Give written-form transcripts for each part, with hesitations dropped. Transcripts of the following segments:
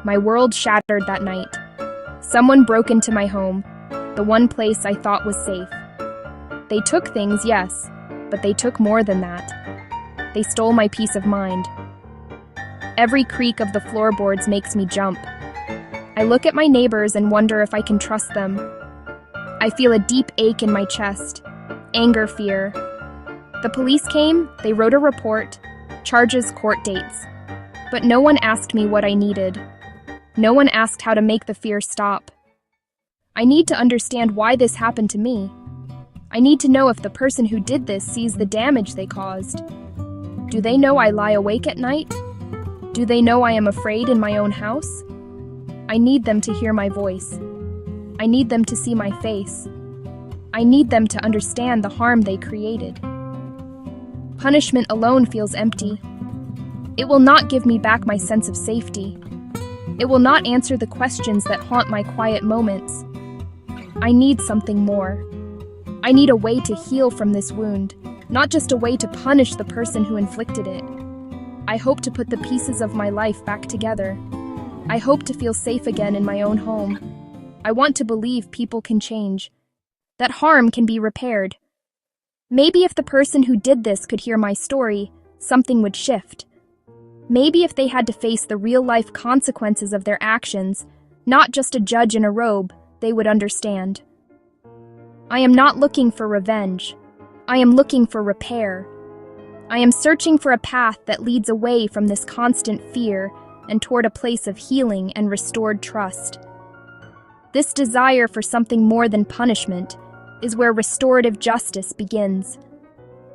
My world shattered that night. Someone broke into my home, the one place I thought was safe. They took things, yes, but they took more than that. They stole my peace of mind. Every creak of the floorboards makes me jump. I look at my neighbors and wonder if I can trust them. I feel a deep ache in my chest, anger, fear. The police came, they wrote a report, charges, court dates. But no one asked me what I needed. No one asked how to make the fear stop. I need to understand why this happened to me. I need to know if the person who did this sees the damage they caused. Do they know I lie awake at night? Do they know I am afraid in my own house? I need them to hear my voice. I need them to see my face. I need them to understand the harm they created. Punishment alone feels empty. It will not give me back my sense of safety. It will not answer the questions that haunt my quiet moments. I need something more. I need a way to heal from this wound, not just a way to punish the person who inflicted it. I hope to put the pieces of my life back together. I hope to feel safe again in my own home. I want to believe people can change, that harm can be repaired. Maybe if the person who did this could hear my story, something would shift. Maybe if they had to face the real-life consequences of their actions, not just a judge in a robe, they would understand. I am not looking for revenge. I am looking for repair. I am searching for a path that leads away from this constant fear and toward a place of healing and restored trust. This desire for something more than punishment is where restorative justice begins.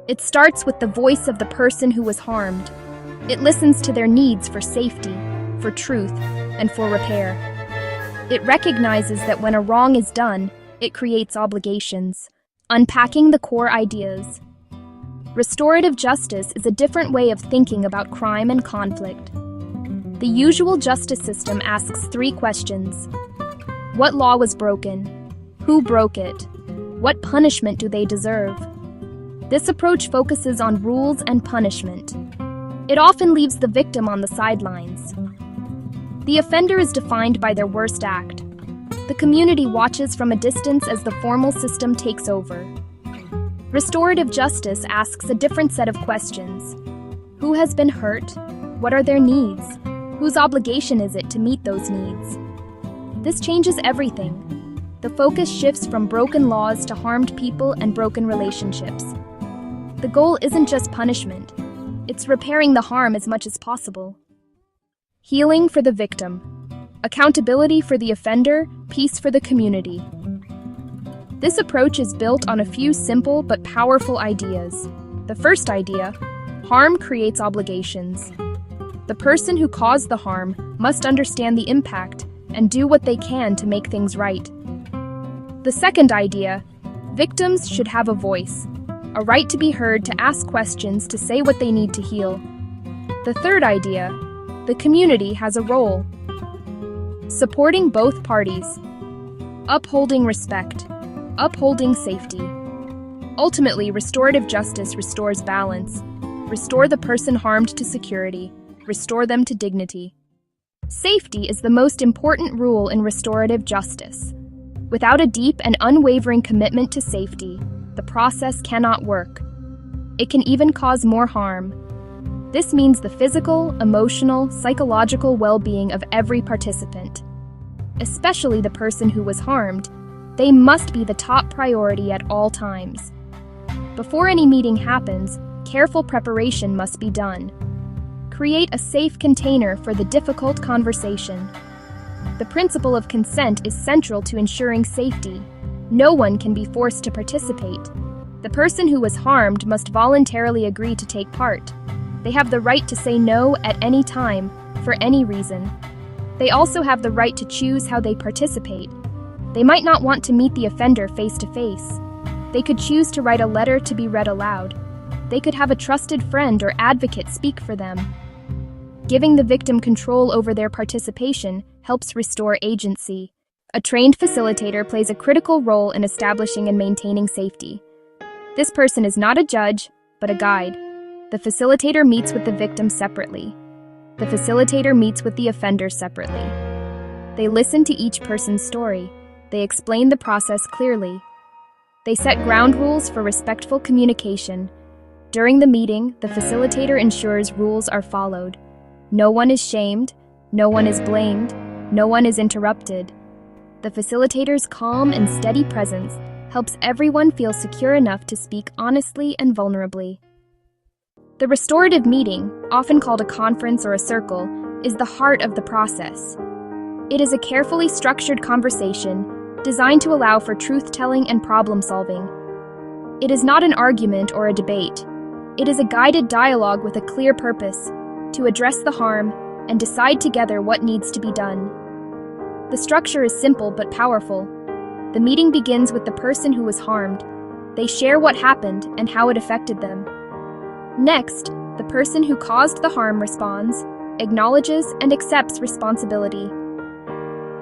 It starts with the voice of the person who was harmed. It listens to their needs for safety, for truth, and for repair. It recognizes that when a wrong is done, it creates obligations, unpacking the core ideas. Restorative justice is a different way of thinking about crime and conflict. The usual justice system asks 3 questions. What law was broken? Who broke it? What punishment do they deserve? This approach focuses on rules and punishment. It often leaves the victim on the sidelines. The offender is defined by their worst act. The community watches from a distance as the formal system takes over. Restorative justice asks a different set of questions. Who has been hurt? What are their needs? Whose obligation is it to meet those needs? This changes everything. The focus shifts from broken laws to harmed people and broken relationships. The goal isn't just punishment. It's repairing the harm as much as possible. Healing for the victim. Accountability for the offender, peace for the community. This approach is built on a few simple but powerful ideas. The first idea, harm creates obligations. The person who caused the harm must understand the impact and do what they can to make things right. The second idea, victims should have a voice, a right to be heard, to ask questions, to say what they need to heal. The third idea, the community has a role. Supporting both parties, upholding respect, upholding safety. Ultimately, restorative justice restores balance. Restore the person harmed to security. Restore them to dignity. Safety is the most important rule in restorative justice. Without a deep and unwavering commitment to safety, the process cannot work. It can even cause more harm. This means the physical, emotional, psychological well-being of every participant, especially the person who was harmed. They must be the top priority at all times. Before any meeting happens, careful preparation must be done. Create a safe container for the difficult conversation. The principle of consent is central to ensuring safety. No one can be forced to participate. The person who was harmed must voluntarily agree to take part. They have the right to say no at any time, for any reason. They also have the right to choose how they participate. They might not want to meet the offender face to face. They could choose to write a letter to be read aloud. They could have a trusted friend or advocate speak for them. Giving the victim control over their participation helps restore agency. A trained facilitator plays a critical role in establishing and maintaining safety. This person is not a judge, but a guide. The facilitator meets with the victim separately. The facilitator meets with the offender separately. They listen to each person's story. They explain the process clearly. They set ground rules for respectful communication. During the meeting, the facilitator ensures rules are followed. No one is shamed, no one is blamed, no one is interrupted. The facilitator's calm and steady presence helps everyone feel secure enough to speak honestly and vulnerably. The restorative meeting, often called a conference or a circle, is the heart of the process. It is a carefully structured conversation designed to allow for truth-telling and problem-solving. It is not an argument or a debate. It is a guided dialogue with a clear purpose, to address the harm and decide together what needs to be done. The structure is simple but powerful. The meeting begins with the person who was harmed. They share what happened and how it affected them. Next, the person who caused the harm responds, acknowledges, and accepts responsibility.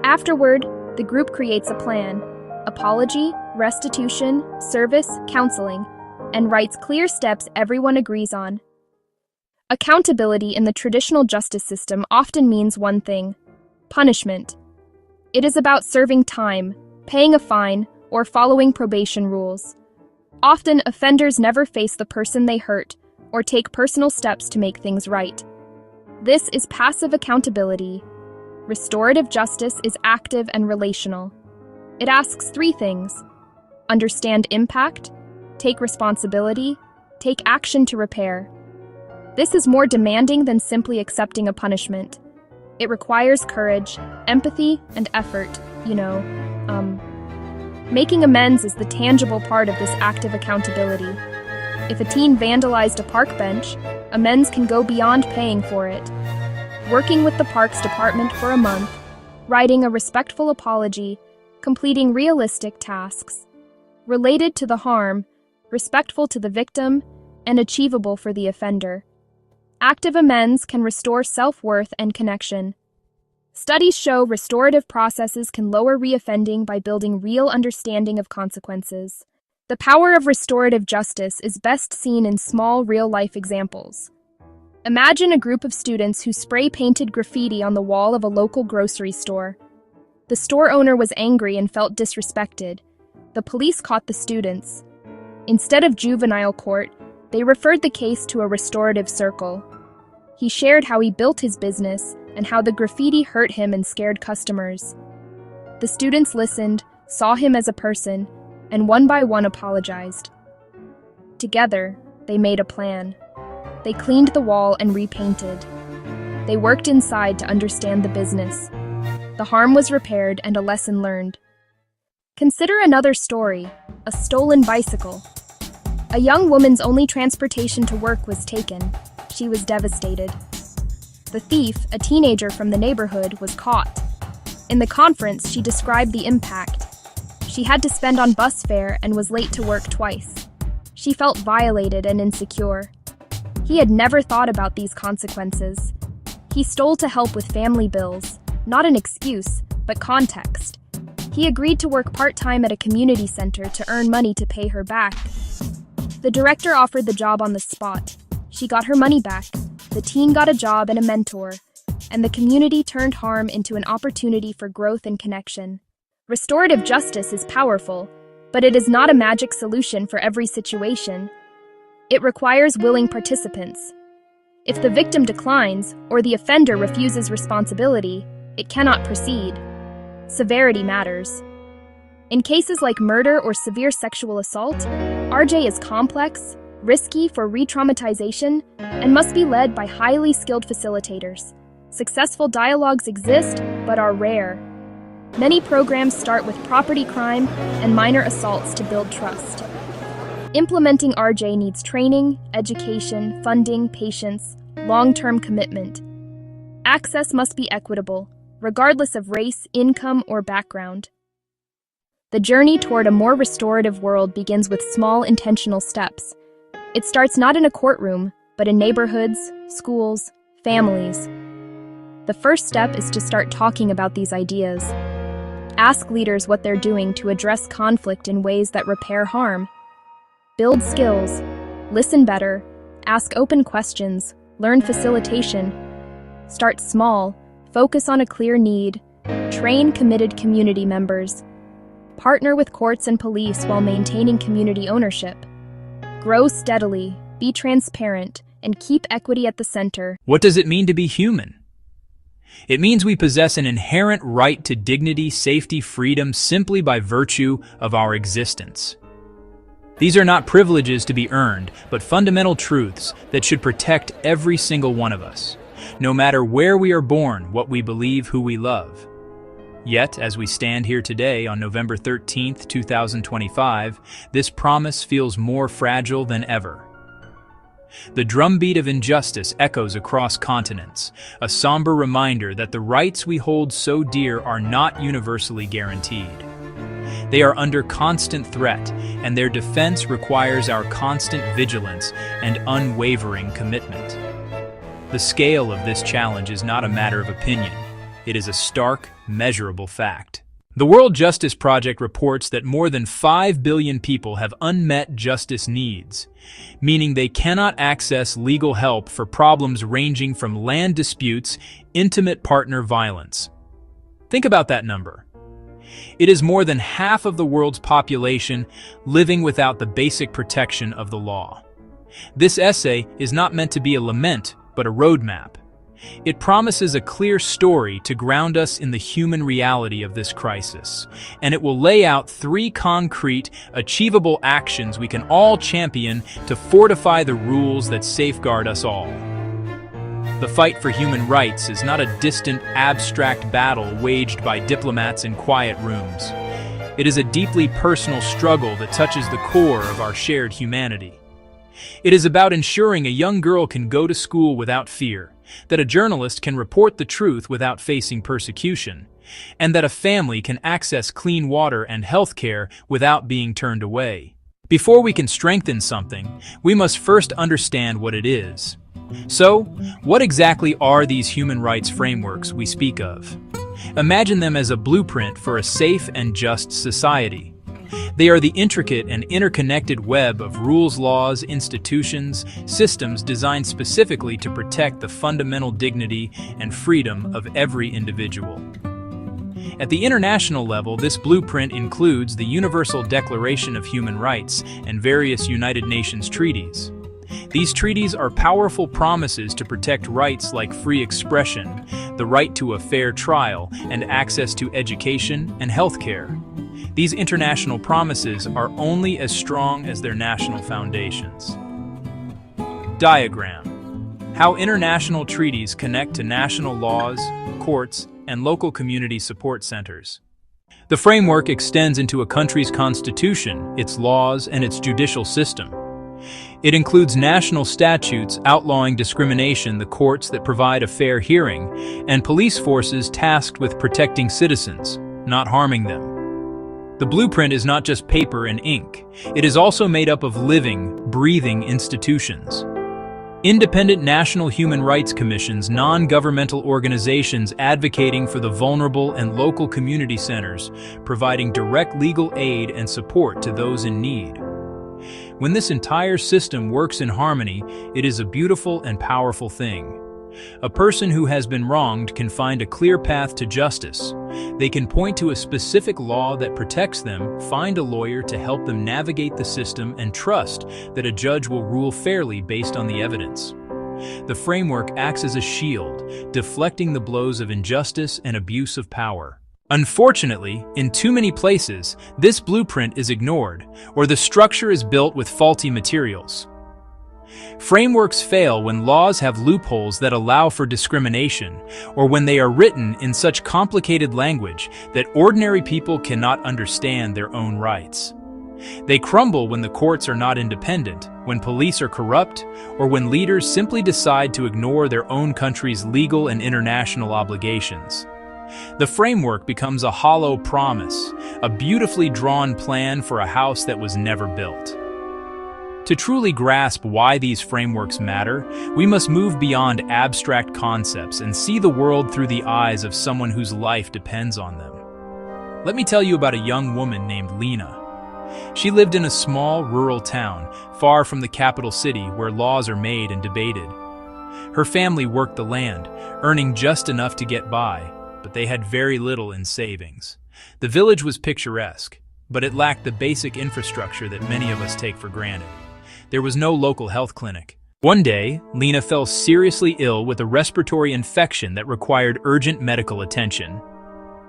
Afterward, the group creates a plan: apology, restitution, service, counseling, and writes clear steps everyone agrees on. Accountability in the traditional justice system often means one thing: punishment. It is about serving time, paying a fine, or following probation rules. Often, offenders never face the person they hurt or take personal steps to make things right. This is passive accountability. Restorative justice is active and relational. It asks three things: understand impact, take responsibility, take action to repair. This is more demanding than simply accepting a punishment. It requires courage, empathy, and effort, Making amends is the tangible part of this active accountability. If a teen vandalized a park bench, amends can go beyond paying for it. Working with the Parks Department for a month, writing a respectful apology, completing realistic tasks, related to the harm, respectful to the victim, and achievable for the offender. Active amends can restore self-worth and connection. Studies show restorative processes can lower reoffending by building real understanding of consequences. The power of restorative justice is best seen in small, real-life examples. Imagine a group of students who spray-painted graffiti on the wall of a local grocery store. The store owner was angry and felt disrespected. The police caught the students. Instead of juvenile court, they referred the case to a restorative circle. He shared how he built his business and how the graffiti hurt him and scared customers. The students listened, saw him as a person, and one by one apologized. Together, they made a plan. They cleaned the wall and repainted. They worked inside to understand the business. The harm was repaired and a lesson learned. Consider another story: a stolen bicycle. A young woman's only transportation to work was taken. She was devastated. The thief, a teenager from the neighborhood, was caught. In the conference, she described the impact. She had to spend on bus fare and was late to work twice. She felt violated and insecure. He had never thought about these consequences. He stole to help with family bills, not an excuse, but context. He agreed to work part-time at a community center to earn money to pay her back. The director offered the job on the spot. She got her money back. The teen got a job and a mentor, and the community turned harm into an opportunity for growth and connection. Restorative justice is powerful, but it is not a magic solution for every situation. It requires willing participants. If the victim declines or the offender refuses responsibility, it cannot proceed. Severity matters. In cases like murder or severe sexual assault, RJ is complex, risky for re-traumatization, and must be led by highly skilled facilitators. Successful dialogues exist, but are rare. Many programs start with property crime and minor assaults to build trust. Implementing RJ needs training, education, funding, patience, long-term commitment. Access must be equitable, regardless of race, income, or background. The journey toward a more restorative world begins with small, intentional steps. It starts not in a courtroom, but in neighborhoods, schools, families. The first step is to start talking about these ideas. Ask leaders what they're doing to address conflict in ways that repair harm. Build skills, listen better, ask open questions, learn facilitation. Start small, focus on a clear need, train committed community members, partner with courts and police while maintaining community ownership. Grow steadily, be transparent, and keep equity at the center. What does it mean to be human? It means we possess an inherent right to dignity, safety, freedom simply by virtue of our existence. These are not privileges to be earned, but fundamental truths that should protect every single one of us, no matter where we are born, what we believe, who we love. Yet, as we stand here today on November 13th, 2025, this promise feels more fragile than ever. The drumbeat of injustice echoes across continents, a somber reminder that the rights we hold so dear are not universally guaranteed. They are under constant threat, and their defense requires our constant vigilance and unwavering commitment. The scale of this challenge is not a matter of opinion. It is a stark, measurable fact. The World Justice Project reports that more than 5 billion people have unmet justice needs, meaning they cannot access legal help for problems ranging from land disputes, intimate partner violence. Think about that number. It is more than half of the world's population living without the basic protection of the law. This essay is not meant to be a lament, but a roadmap. It promises a clear story to ground us in the human reality of this crisis, and it will lay out 3 concrete, achievable actions we can all champion to fortify the rules that safeguard us all. The fight for human rights is not a distant, abstract battle waged by diplomats in quiet rooms. It is a deeply personal struggle that touches the core of our shared humanity. It is about ensuring a young girl can go to school without fear, that a journalist can report the truth without facing persecution, and that a family can access clean water and health care without being turned away. Before we can strengthen something, we must first understand what it is. So, what exactly are these human rights frameworks we speak of? Imagine them as a blueprint for a safe and just society. They are the intricate and interconnected web of rules, laws, institutions, systems designed specifically to protect the fundamental dignity and freedom of every individual. At the international level, this blueprint includes the Universal Declaration of Human Rights and various United Nations treaties. These treaties are powerful promises to protect rights like free expression, the right to a fair trial, and access to education and health care. These international promises are only as strong as their national foundations. Diagram: how international treaties connect to national laws, courts, and local community support centers. The framework extends into a country's constitution, its laws, and its judicial system. It includes national statutes outlawing discrimination, the courts that provide a fair hearing, and police forces tasked with protecting citizens, not harming them. The blueprint is not just paper and ink. It is also made up of living, breathing institutions. Independent national human rights commissions, non-governmental organizations advocating for the vulnerable, and local community centers, providing direct legal aid and support to those in need. When this entire system works in harmony, it is a beautiful and powerful thing. A person who has been wronged can find a clear path to justice. They can point to a specific law that protects them, find a lawyer to help them navigate the system, and trust that a judge will rule fairly based on the evidence. The framework acts as a shield, deflecting the blows of injustice and abuse of power. Unfortunately, in too many places, this blueprint is ignored, or the structure is built with faulty materials. Frameworks fail when laws have loopholes that allow for discrimination, or when they are written in such complicated language that ordinary people cannot understand their own rights. They crumble when the courts are not independent, when police are corrupt, or when leaders simply decide to ignore their own country's legal and international obligations. The framework becomes a hollow promise, a beautifully drawn plan for a house that was never built. To truly grasp why these frameworks matter, we must move beyond abstract concepts and see the world through the eyes of someone whose life depends on them. Let me tell you about a young woman named Lena. She lived in a small rural town, far from the capital city where laws are made and debated. Her family worked the land, earning just enough to get by, but they had very little in savings. The village was picturesque, but it lacked the basic infrastructure that many of us take for granted. There was no local health clinic. One day, Lena fell seriously ill with a respiratory infection that required urgent medical attention.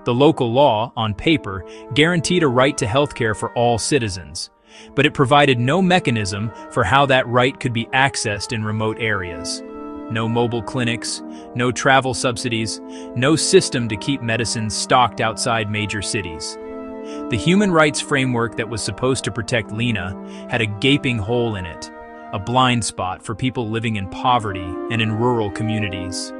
The local law, on paper, guaranteed a right to healthcare for all citizens, but it provided no mechanism for how that right could be accessed in remote areas. No mobile clinics, no travel subsidies, no system to keep medicines stocked outside major cities. The human rights framework that was supposed to protect Lena had a gaping hole in it, a blind spot for people living in poverty and in rural communities.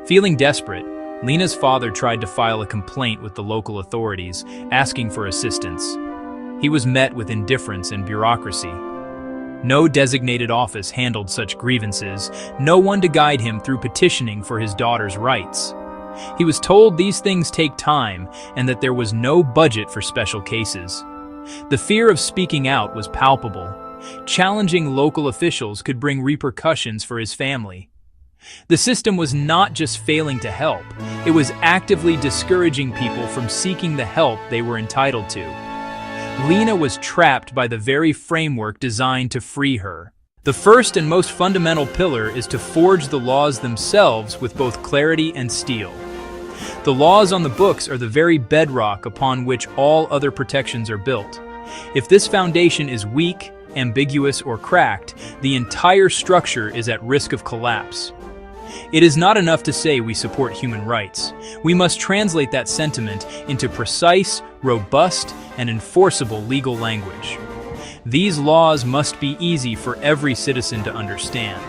Feeling desperate, Lena's father tried to file a complaint with the local authorities, asking for assistance. He was met with indifference and bureaucracy. No designated office handled such grievances, no one to guide him through petitioning for his daughter's rights. He was told these things take time and that there was no budget for special cases. The fear of speaking out was palpable. Challenging local officials could bring repercussions for his family. The system was not just failing to help, it was actively discouraging people from seeking the help they were entitled to. Lena was trapped by the very framework designed to free her. The first and most fundamental pillar is to forge the laws themselves with both clarity and steel. The laws on the books are the very bedrock upon which all other protections are built. If this foundation is weak, ambiguous, or cracked, the entire structure is at risk of collapse. It is not enough to say we support human rights. We must translate that sentiment into precise, robust, and enforceable legal language. These laws must be easy for every citizen to understand,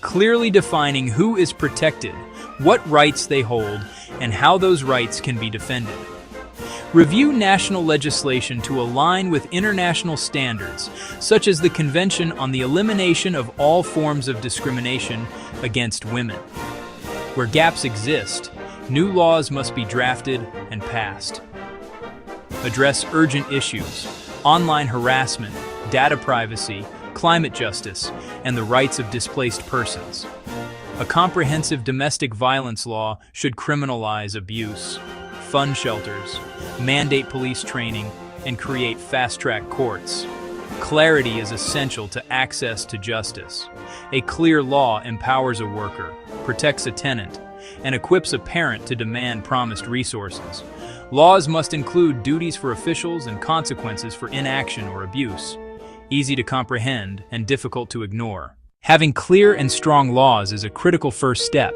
clearly defining who is protected, what rights they hold, and how those rights can be defended. Review national legislation to align with international standards, such as the Convention on the Elimination of All Forms of Discrimination Against Women. Where gaps exist, new laws must be drafted and passed. Address urgent issues: online harassment, data privacy, climate justice, and the rights of displaced persons. A comprehensive domestic violence law should criminalize abuse, fund shelters, mandate police training, and create fast-track courts. Clarity is essential to access to justice. A clear law empowers a worker, protects a tenant, and equips a parent to demand promised resources. Laws must include duties for officials and consequences for inaction or abuse. Easy to comprehend and difficult to ignore. Having clear and strong laws is a critical first step,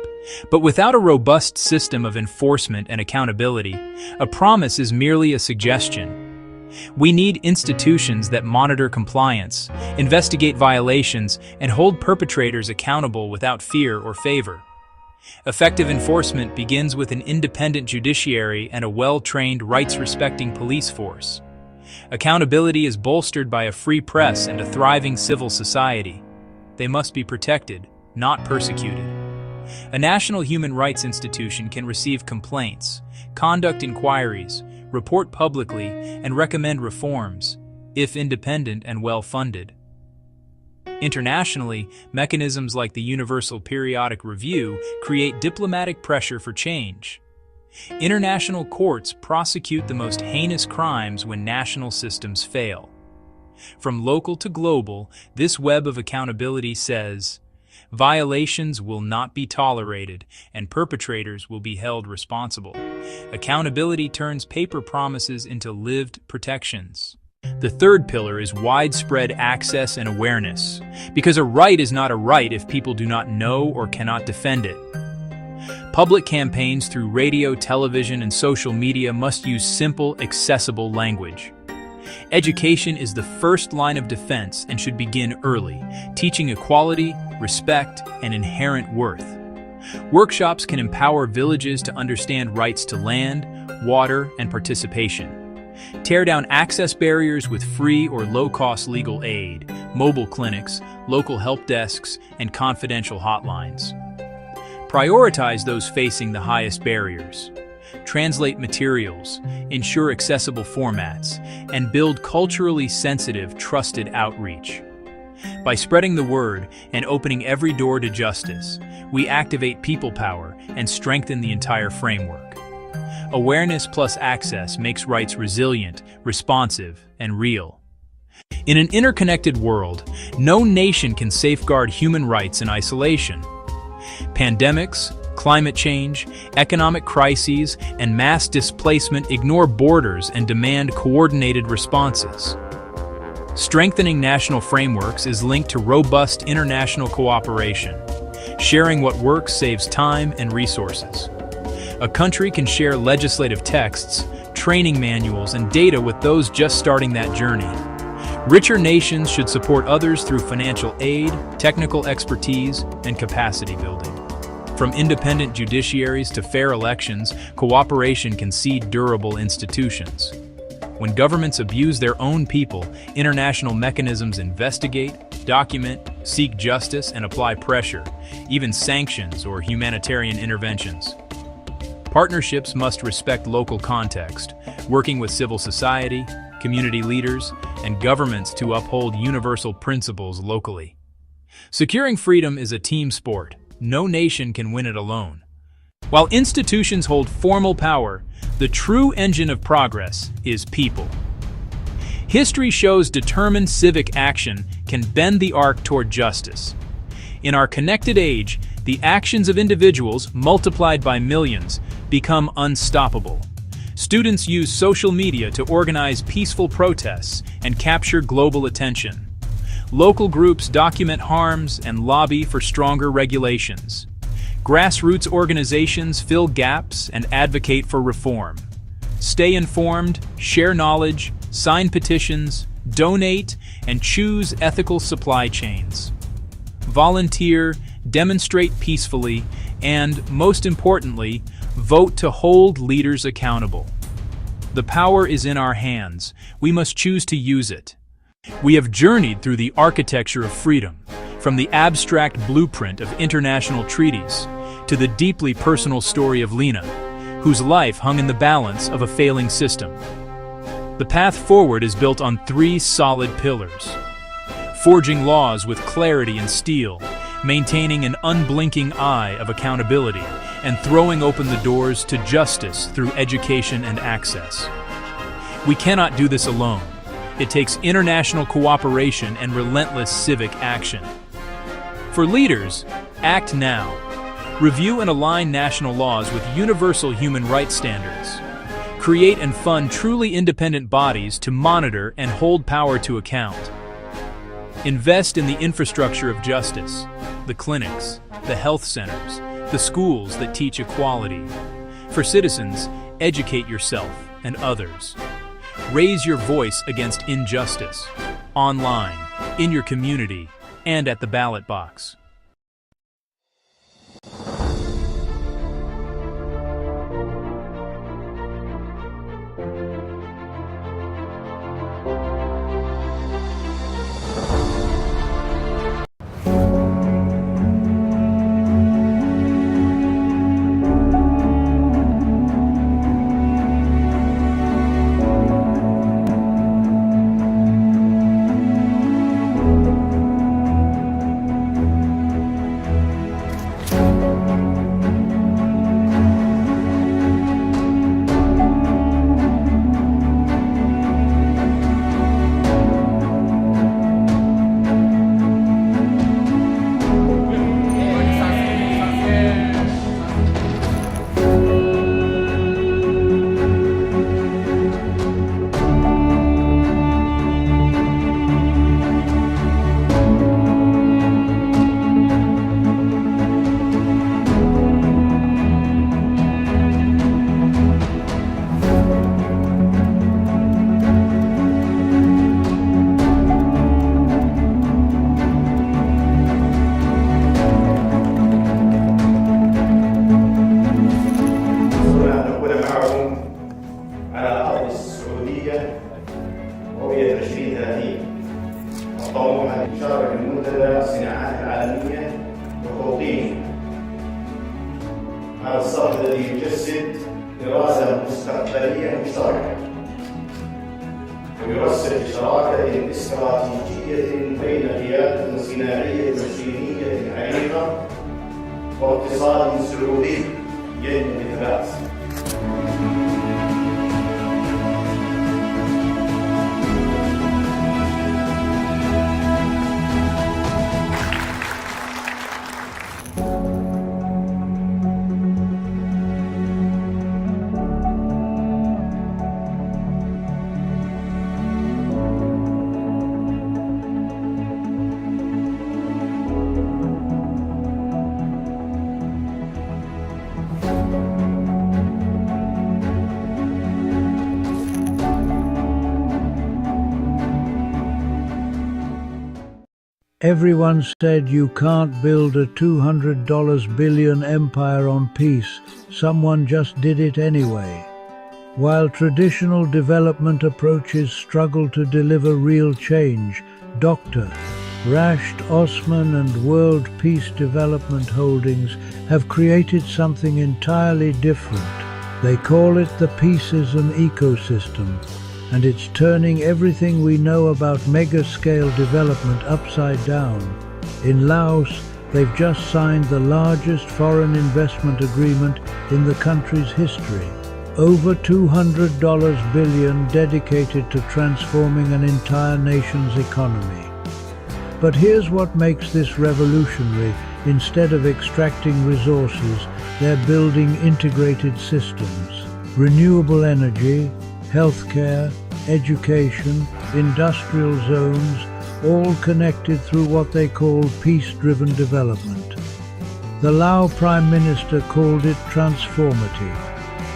but without a robust system of enforcement and accountability, a promise is merely a suggestion. We need institutions that monitor compliance, investigate violations, and hold perpetrators accountable without fear or favor. Effective enforcement begins with an independent judiciary and a well-trained, rights-respecting police force. Accountability is bolstered by a free press and a thriving civil society. They must be protected, not persecuted. A national human rights institution can receive complaints, conduct inquiries, report publicly, and recommend reforms, if independent and well-funded. Internationally, mechanisms like the Universal Periodic Review create diplomatic pressure for change. International courts prosecute the most heinous crimes when national systems fail. From local to global, this web of accountability says, violations will not be tolerated and perpetrators will be held responsible. Accountability turns paper promises into lived protections. The third pillar is widespread access and awareness, because a right is not a right if people do not know or cannot defend it. Public campaigns through radio, television, and social media must use simple, accessible language. Education is the first line of defense and should begin early, teaching equality, respect, and inherent worth. Workshops can empower villages to understand rights to land, water, and participation. Tear down access barriers with free or low-cost legal aid, mobile clinics, local help desks, and confidential hotlines. Prioritize those facing the highest barriers. Translate materials, ensure accessible formats, and build culturally sensitive, trusted outreach. By spreading the word and opening every door to justice, we activate people power and strengthen the entire framework. Awareness plus access makes rights resilient, responsive, and real. In an interconnected world, no nation can safeguard human rights in isolation. Pandemics, climate change, economic crises, and mass displacement ignore borders and demand coordinated responses. Strengthening national frameworks is linked to robust international cooperation. Sharing what works saves time and resources. A country can share legislative texts, training manuals, and data with those just starting that journey. Richer nations should support others through financial aid, technical expertise, and capacity building. From independent judiciaries to fair elections, cooperation can seed durable institutions. When governments abuse their own people, international mechanisms investigate, document, seek justice, and apply pressure, even sanctions or humanitarian interventions. Partnerships must respect local context, working with civil society, community leaders, and governments to uphold universal principles locally. Securing freedom is a team sport. No nation can win it alone. While institutions hold formal power, the true engine of progress is people. History shows determined civic action can bend the arc toward justice. In our connected age, the actions of individuals, multiplied by millions, become unstoppable. Students use social media to organize peaceful protests and capture global attention. Local groups document harms and lobby for stronger regulations. Grassroots organizations fill gaps and advocate for reform. Stay informed, share knowledge, sign petitions, donate, and choose ethical supply chains. Volunteer, demonstrate peacefully, and, most importantly, vote to hold leaders accountable. The power is in our hands. We must choose to use it. We have journeyed through the architecture of freedom, from the abstract blueprint of international treaties to the deeply personal story of Lena, whose life hung in the balance of a failing system. The path forward is built on three solid pillars: forging laws with clarity and steel, maintaining an unblinking eye of accountability, and throwing open the doors to justice through education and access. We cannot do this alone. It takes international cooperation and relentless civic action. For leaders, act now. Review and align national laws with universal human rights standards. Create and fund truly independent bodies to monitor and hold power to account. Invest in the infrastructure of justice, the clinics, the health centers, the schools that teach equality. For citizens, educate yourself and others. Raise your voice against injustice, online, in your community, and at the ballot box. شارك المنتدى الصناعات العالمية وتوطين هذا الصرح الذي يجسد دراسة مستقبلية مشتركة ويرسل شراكة استراتيجية بين قيادة صناعية وصينية عريقة واقتصاد سعودي ينمو بالثبات. Everyone said you can't build a $200 billion empire on peace. Someone just did it anyway. While traditional development approaches struggle to deliver real change, Dr. Rashed Osman and World Peace Development Holdings have created something entirely different. They call it the Peaceism ecosystem, and it's turning everything we know about mega-scale development upside down. In Laos, they've just signed the largest foreign investment agreement in the country's history. Over $200 billion dedicated to transforming an entire nation's economy. But here's what makes this revolutionary. Instead of extracting resources, they're building integrated systems. Renewable energy, healthcare, education, industrial zones, all connected through what they call peace-driven development. The Lao Prime Minister called it transformative.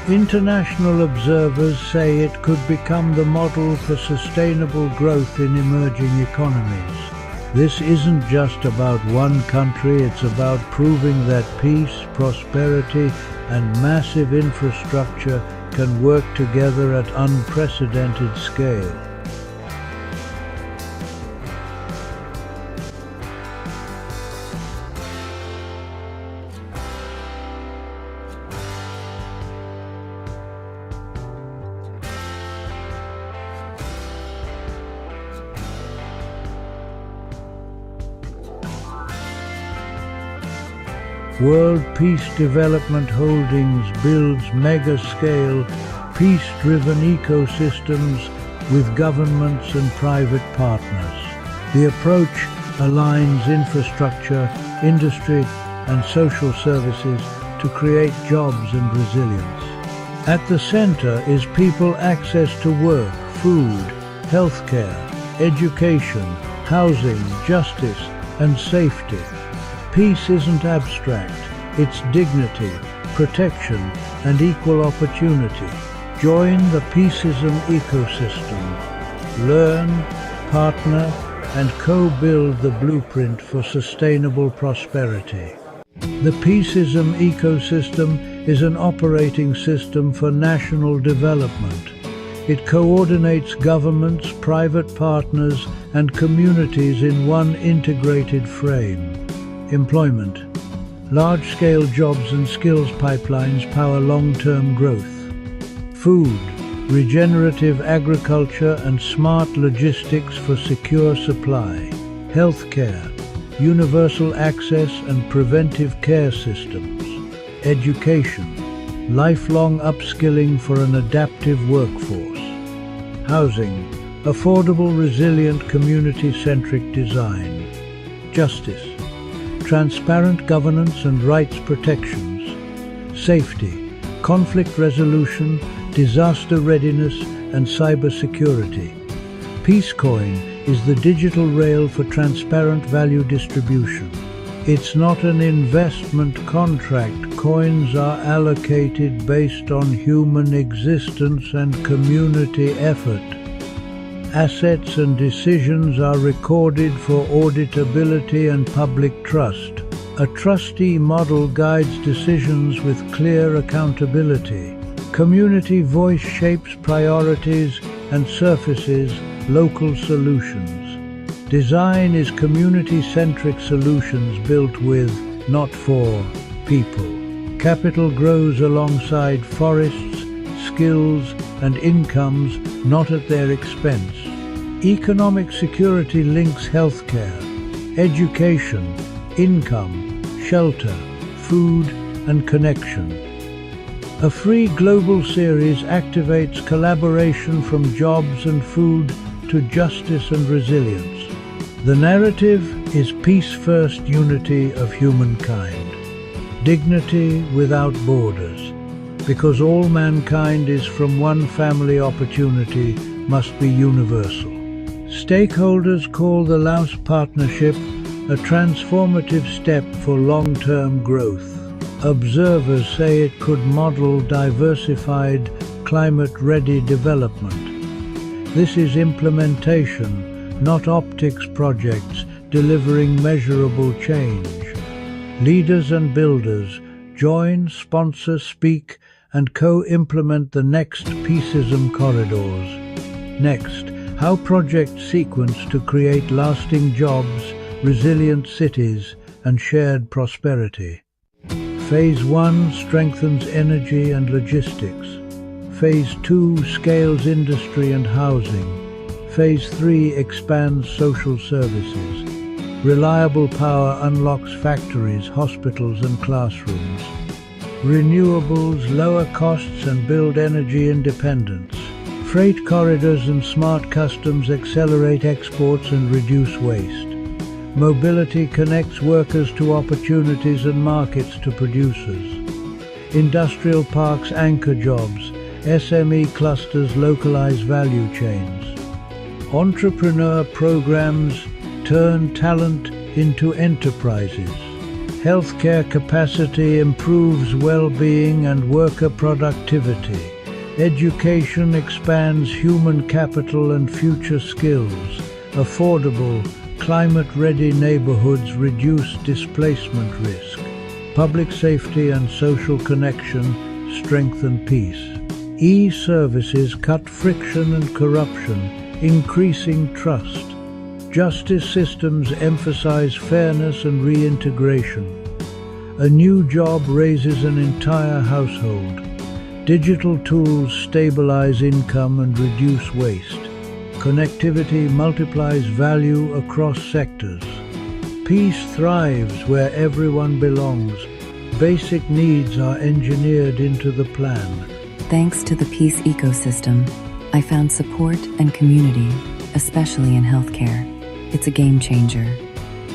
International observers say it could become the model for sustainable growth in emerging economies. This isn't just about one country, it's about proving that peace, prosperity, and massive infrastructure can work together at unprecedented scale. World Peace Development Holdings builds mega-scale, peace-driven ecosystems with governments and private partners. The approach aligns infrastructure, industry, and social services to create jobs and resilience. At the center is people access to work, food, healthcare, education, housing, justice, and safety. Peace isn't abstract, it's dignity, protection, and equal opportunity. Join the Peaceism ecosystem. Learn, partner, and co-build the blueprint for sustainable prosperity. The Peaceism ecosystem is an operating system for national development. It coordinates governments, private partners, and communities in one integrated frame. Employment. Large-scale jobs and skills pipelines power long-term growth. Food. Regenerative agriculture and smart logistics for secure supply. Healthcare. Universal access and preventive care systems. Education. Lifelong upskilling for an adaptive workforce. Housing. Affordable, resilient, community-centric design. Justice. Transparent governance and rights protections. Safety, conflict resolution, disaster readiness, and cybersecurity. Peacecoin is the digital rail for transparent value distribution. It's not an investment contract. Coins are allocated based on human existence and community effort. Assets and decisions are recorded for auditability and public trust. A trustee model guides decisions with clear accountability. Community voice shapes priorities and surfaces local solutions. Design is community-centric solutions built with, not for, people. Capital grows alongside forests, skills, and incomes, not at their expense. Economic security links healthcare, education, income, shelter, food, and connection. A free global series activates collaboration from jobs and food to justice and resilience. The narrative is peace first, unity of humankind. Dignity without borders, because all mankind is from one family. Opportunity must be universal. Stakeholders call the Laos Partnership a transformative step for long-term growth. Observers say it could model diversified, climate-ready development. This is implementation, not optics projects, delivering measurable change. Leaders and builders join, sponsor, speak, and co-implement the next Peaceism corridors. Next, how projects sequence to create lasting jobs, resilient cities, and shared prosperity. Phase 1 strengthens energy and logistics. Phase 2 scales industry and housing. Phase 3 expands social services. Reliable power unlocks factories, hospitals, and classrooms. Renewables lower costs and build energy independence. Freight corridors and smart customs accelerate exports and reduce waste. Mobility connects workers to opportunities and markets to producers. Industrial parks anchor jobs. SME clusters localize value chains. Entrepreneur programs turn talent into enterprises. Healthcare capacity improves well-being and worker productivity. Education expands human capital and future skills. Affordable, climate-ready neighborhoods reduce displacement risk. Public safety and social connection strengthen peace. E-services cut friction and corruption, increasing trust. Justice systems emphasize fairness and reintegration. A new job raises an entire household. Digital tools stabilize income and reduce waste. Connectivity multiplies value across sectors. Peace thrives where everyone belongs. Basic needs are engineered into the plan. Thanks to the peace ecosystem, I found support and community, especially in healthcare. It's a game changer.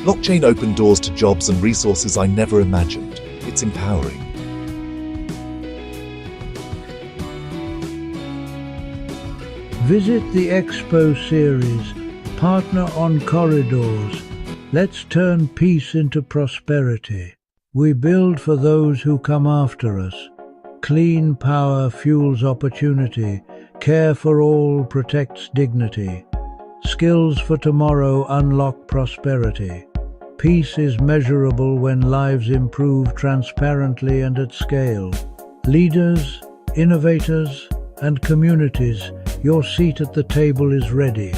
Blockchain opened doors to jobs and resources I never imagined. It's empowering. Visit the Expo series, partner on corridors. Let's turn peace into prosperity. We build for those who come after us. Clean power fuels opportunity. Care for all protects dignity. Skills for tomorrow unlock prosperity. Peace is measurable when lives improve transparently and at scale. Leaders, innovators, and communities, your seat at the table is ready.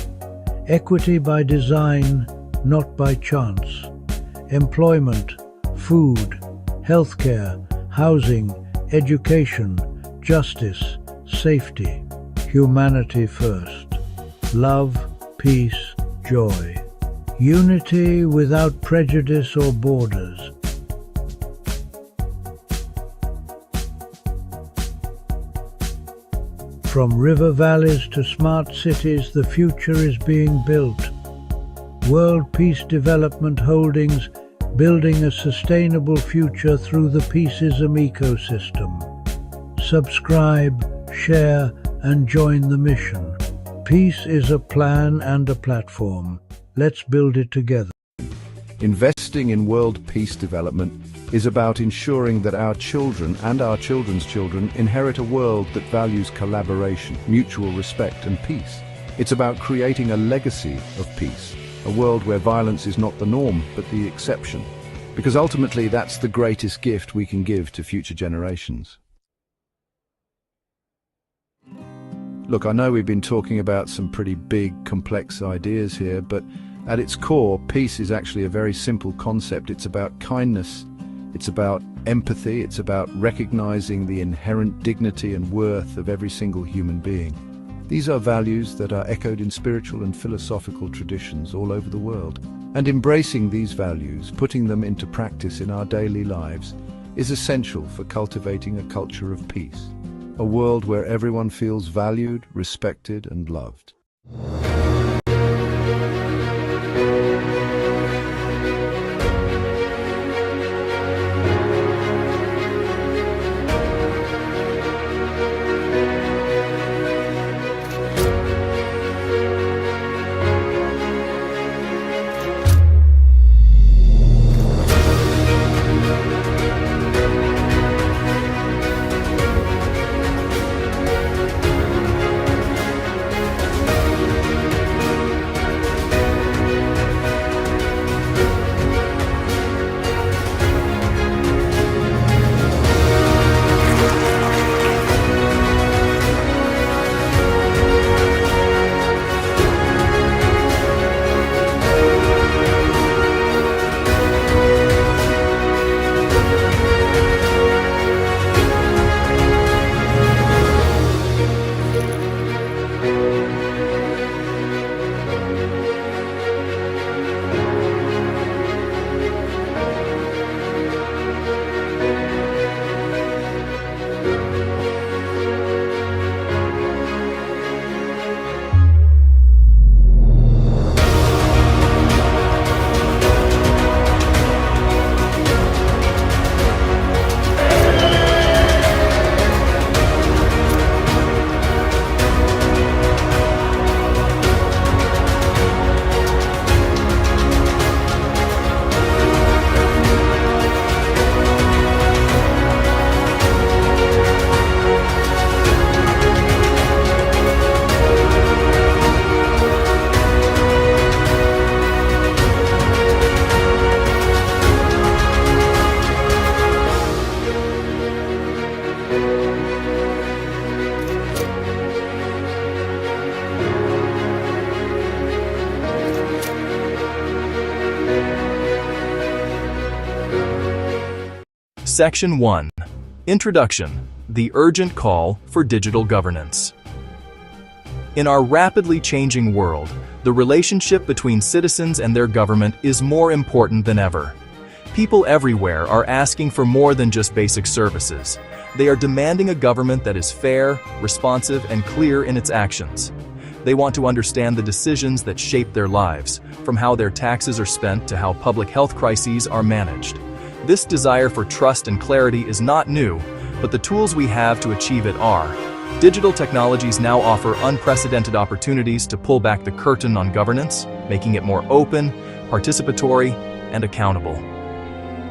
Equity by design, not by chance. Employment, food, healthcare, housing, education, justice, safety. Humanity first. Love, peace, joy. Unity without prejudice or borders. From river valleys to smart cities, the future is being built. World Peace Development Holdings, building a sustainable future through the Peaceism ecosystem. Subscribe, share, and join the mission. Peace is a plan and a platform. Let's build it together. Investing in world peace development is about ensuring that our children and our children's children inherit a world that values collaboration, mutual respect, and peace. It's about creating a legacy of peace, a world where violence is not the norm, but the exception. Because ultimately, that's the greatest gift we can give to future generations. Look, I know we've been talking about some pretty big, complex ideas here, but at its core, peace is actually a very simple concept. It's about kindness, it's about empathy, it's about recognizing the inherent dignity and worth of every single human being. These are values that are echoed in spiritual and philosophical traditions all over the world. And embracing these values, putting them into practice in our daily lives, is essential for cultivating a culture of peace, a world where everyone feels valued, respected, and loved. Section 1. Introduction: The Urgent Call for Digital Governance. In our rapidly changing world, the relationship between citizens and their government is more important than ever. People everywhere are asking for more than just basic services. They are demanding a government that is fair, responsive, and clear in its actions. They want to understand the decisions that shape their lives, from how their taxes are spent to how public health crises are managed. This desire for trust and clarity is not new, but the tools we have to achieve it are. Digital technologies now offer unprecedented opportunities to pull back the curtain on governance, making it more open, participatory, and accountable.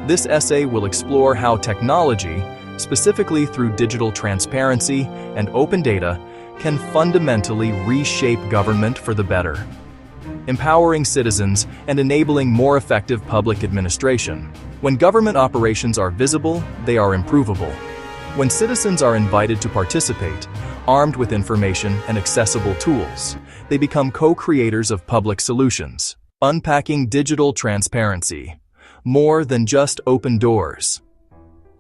This essay will explore how technology, specifically through digital transparency and open data, can fundamentally reshape government for the better, empowering citizens and enabling more effective public administration. When government operations are visible, they are improvable. When citizens are invited to participate, armed with information and accessible tools, they become co-creators of public solutions. Unpacking digital transparency. More than just open doors.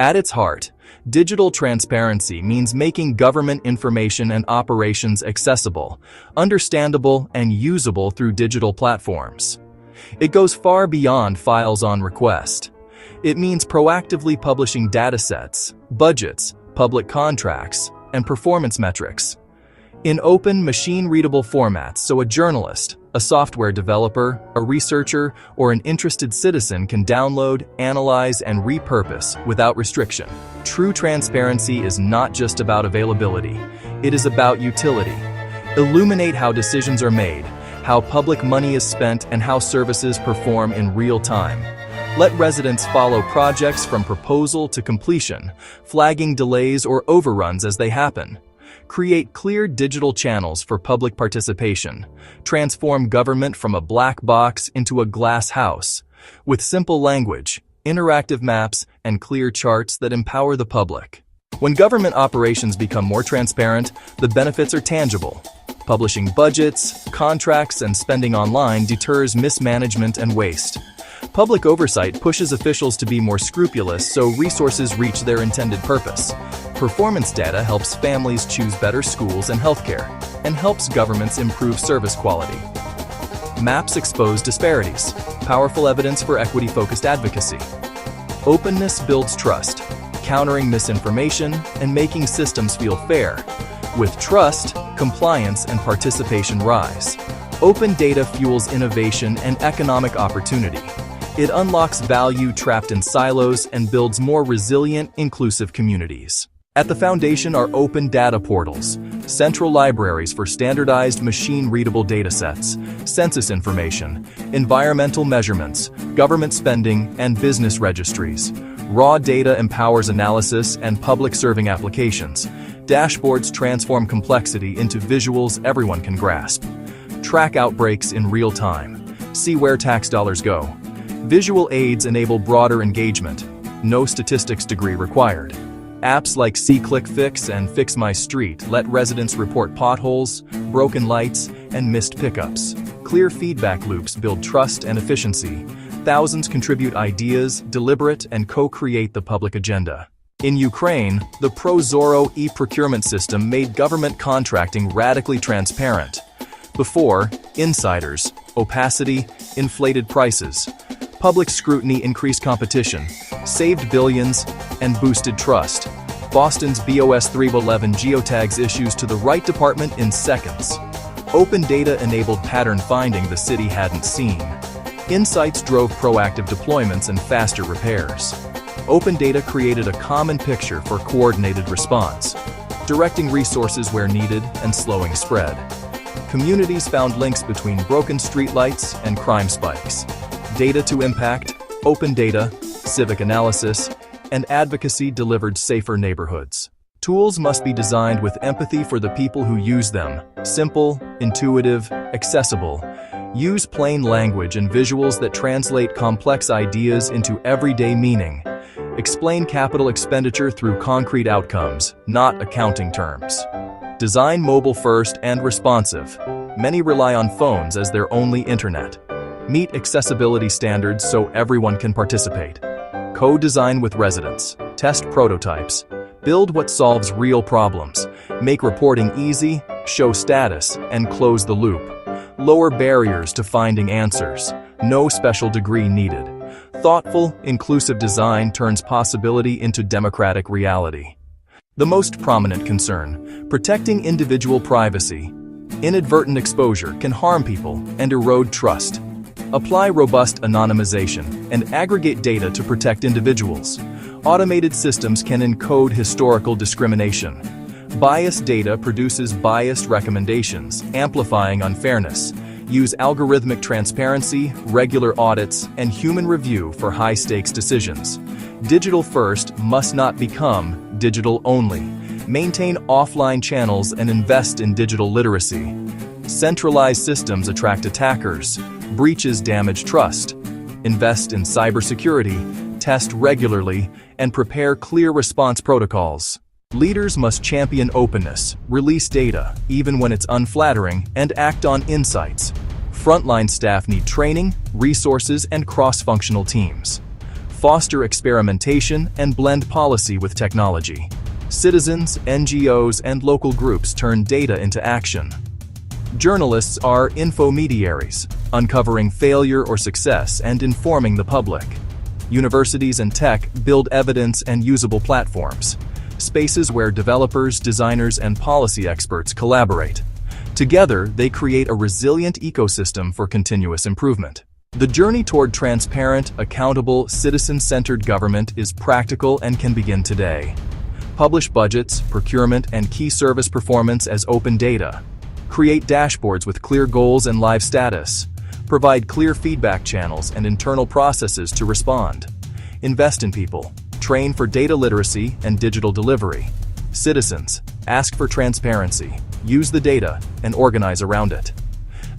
At its heart, digital transparency means making government information and operations accessible, understandable, and usable through digital platforms. It goes far beyond files on request. It means proactively publishing datasets, budgets, public contracts, and performance metrics in open, machine-readable formats so a journalist, a software developer, a researcher, or an interested citizen can download, analyze, and repurpose without restriction. True transparency is not just about availability, it is about utility. Illuminate how decisions are made, how public money is spent, and how services perform in real time. Let residents follow projects from proposal to completion, flagging delays or overruns as they happen. Create clear digital channels for public participation. Transform government from a black box into a glass house, with simple language, interactive maps, and clear charts that empower the public. When government operations become more transparent, the benefits are tangible. Publishing budgets, contracts, and spending online deters mismanagement and waste. Public oversight pushes officials to be more scrupulous so resources reach their intended purpose. Performance data helps families choose better schools and healthcare, and helps governments improve service quality. Maps expose disparities, powerful evidence for equity-focused advocacy. Openness builds trust. countering misinformation and making systems feel fair. With trust, compliance, and participation rise. Open data fuels innovation and economic opportunity. It unlocks value trapped in silos and builds more resilient, inclusive communities. At the foundation are open data portals, central libraries for standardized machine-readable datasets, census information, environmental measurements, government spending, and business registries. Raw data empowers analysis and public-serving applications. Dashboards transform complexity into visuals everyone can grasp. Track outbreaks in real time. See where tax dollars go. Visual aids enable broader engagement. No statistics degree required. Apps like SeeClickFix and Fix My Street let residents report potholes, broken lights, and missed pickups. Clear feedback loops build trust and efficiency. Thousands contribute ideas, deliberate, and co-create the public agenda. In Ukraine, the ProZorro e-procurement system made government contracting radically transparent. Before, insiders, opacity, inflated prices. Public scrutiny increased competition, saved billions, and boosted trust. Boston's BOS 311 geotags issues to the right department in seconds. Open data enabled pattern finding the city hadn't seen. Insights drove proactive deployments and faster repairs. Open data created a common picture for coordinated response, directing resources where needed and slowing spread. Communities found links between broken streetlights and crime spikes. Data to impact, open data, civic analysis, and advocacy delivered safer neighborhoods. Tools must be designed with empathy for the people who use them. Simple, intuitive, accessible. Use plain language and visuals that translate complex ideas into everyday meaning. Explain capital expenditure through concrete outcomes, not accounting terms. Design mobile first and responsive. Many rely on phones as their only internet. Meet accessibility standards so everyone can participate. Co-design with residents. Test prototypes. Build what solves real problems. Make reporting easy, show status, and close the loop. Lower barriers to finding answers. No special degree needed. Thoughtful, inclusive design turns possibility into democratic reality. The most prominent concern: protecting individual privacy. Inadvertent exposure can harm people and erode trust. Apply robust anonymization and aggregate data to protect individuals. Automated systems can encode historical discrimination. Biased data produces biased recommendations, amplifying unfairness. Use algorithmic transparency, regular audits, and human review for high-stakes decisions. Digital first must not become digital only. Maintain offline channels and invest in digital literacy. Centralized systems attract attackers. Breaches damage trust. Invest in cybersecurity, test regularly, and prepare clear response protocols. Leaders must champion openness, release data, even when it's unflattering, and act on insights. Frontline staff need training, resources, and cross-functional teams. Foster experimentation and blend policy with technology. Citizens, NGOs, and local groups turn data into action. Journalists are infomediaries, uncovering failure or success and informing the public. Universities and tech build evidence and usable platforms. Spaces where developers, designers, and policy experts collaborate. Together, they create a resilient ecosystem for continuous improvement. The journey toward transparent, accountable, citizen-centered government is practical and can begin today. Publish budgets, procurement, and key service performance as open data. Create dashboards with clear goals and live status. Provide clear feedback channels and internal processes to respond. Invest in people. Train for data literacy and digital delivery. Citizens, ask for transparency, use the data, and organize around it.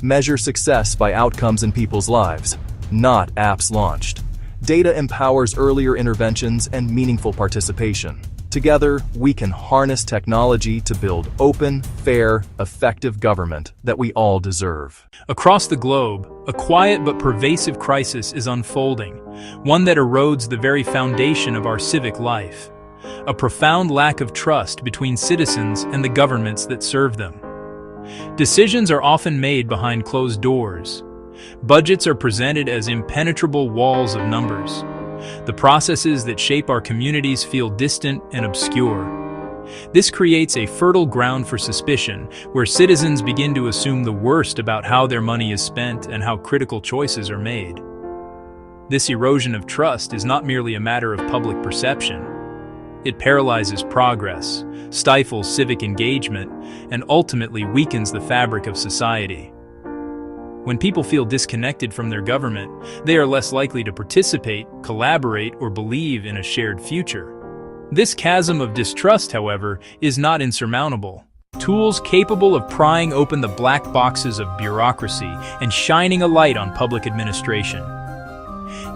Measure success by outcomes in people's lives, not apps launched. Data empowers earlier interventions and meaningful participation. Together, we can harness technology to build open, fair, effective government that we all deserve. Across the globe, a quiet but pervasive crisis is unfolding, one that erodes the very foundation of our civic life. A profound lack of trust between citizens and the governments that serve them. Decisions are often made behind closed doors. Budgets are presented as impenetrable walls of numbers. The processes that shape our communities feel distant and obscure. This creates a fertile ground for suspicion, where citizens begin to assume the worst about how their money is spent and how critical choices are made. This erosion of trust is not merely a matter of public perception. It paralyzes progress, stifles civic engagement, and ultimately weakens the fabric of society. When people feel disconnected from their government, they are less likely to participate, collaborate, or believe in a shared future. This chasm of distrust, however, is not insurmountable. Tools capable of prying open the black boxes of bureaucracy and shining a light on public administration.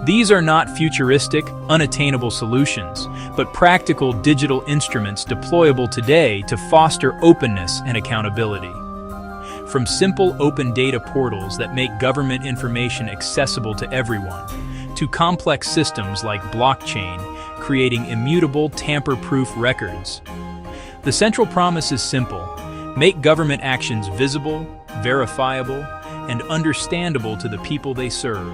These are not futuristic, unattainable solutions, but practical digital instruments deployable today to foster openness and accountability. From simple open data portals that make government information accessible to everyone, to complex systems like blockchain, creating immutable, tamper-proof records. The central promise is simple: make government actions visible, verifiable, and understandable to the people they serve.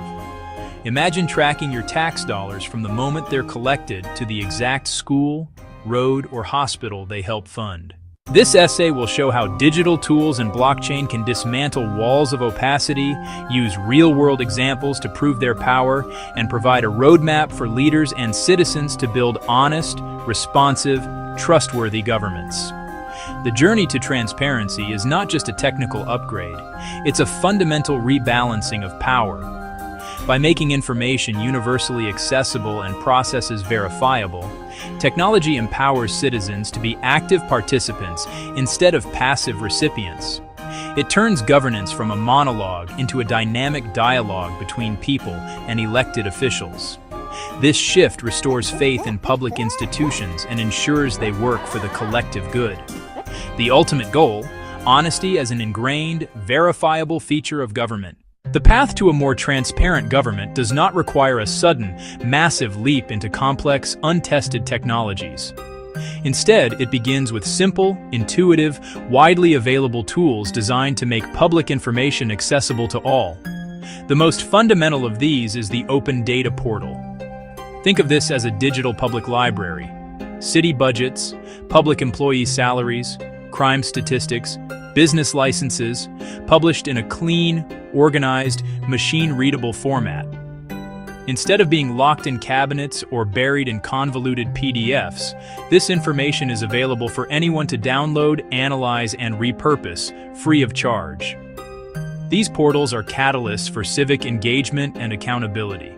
Imagine tracking your tax dollars from the moment they're collected to the exact school, road, or hospital they help fund. This essay will show how digital tools and blockchain can dismantle walls of opacity, use real-world examples to prove their power, and provide a roadmap for leaders and citizens to build honest, responsive, trustworthy governments. The journey to transparency is not just a technical upgrade, it's a fundamental rebalancing of power. By making information universally accessible and processes verifiable, technology empowers citizens to be active participants instead of passive recipients. It turns governance from a monologue into a dynamic dialogue between people and elected officials. This shift restores faith in public institutions and ensures they work for the collective good. The ultimate goal: honesty as an ingrained, verifiable feature of government. The path to a more transparent government does not require a sudden, massive leap into complex, untested technologies. Instead, it begins with simple, intuitive, widely available tools designed to make public information accessible to all. The most fundamental of these is the Open Data Portal. Think of this as a digital public library. City budgets, public employee salaries, crime statistics, business licenses, published in a clean, organized, machine-readable format. Instead of being locked in cabinets or buried in convoluted PDFs, this information is available for anyone to download, analyze, and repurpose, free of charge. These portals are catalysts for civic engagement and accountability.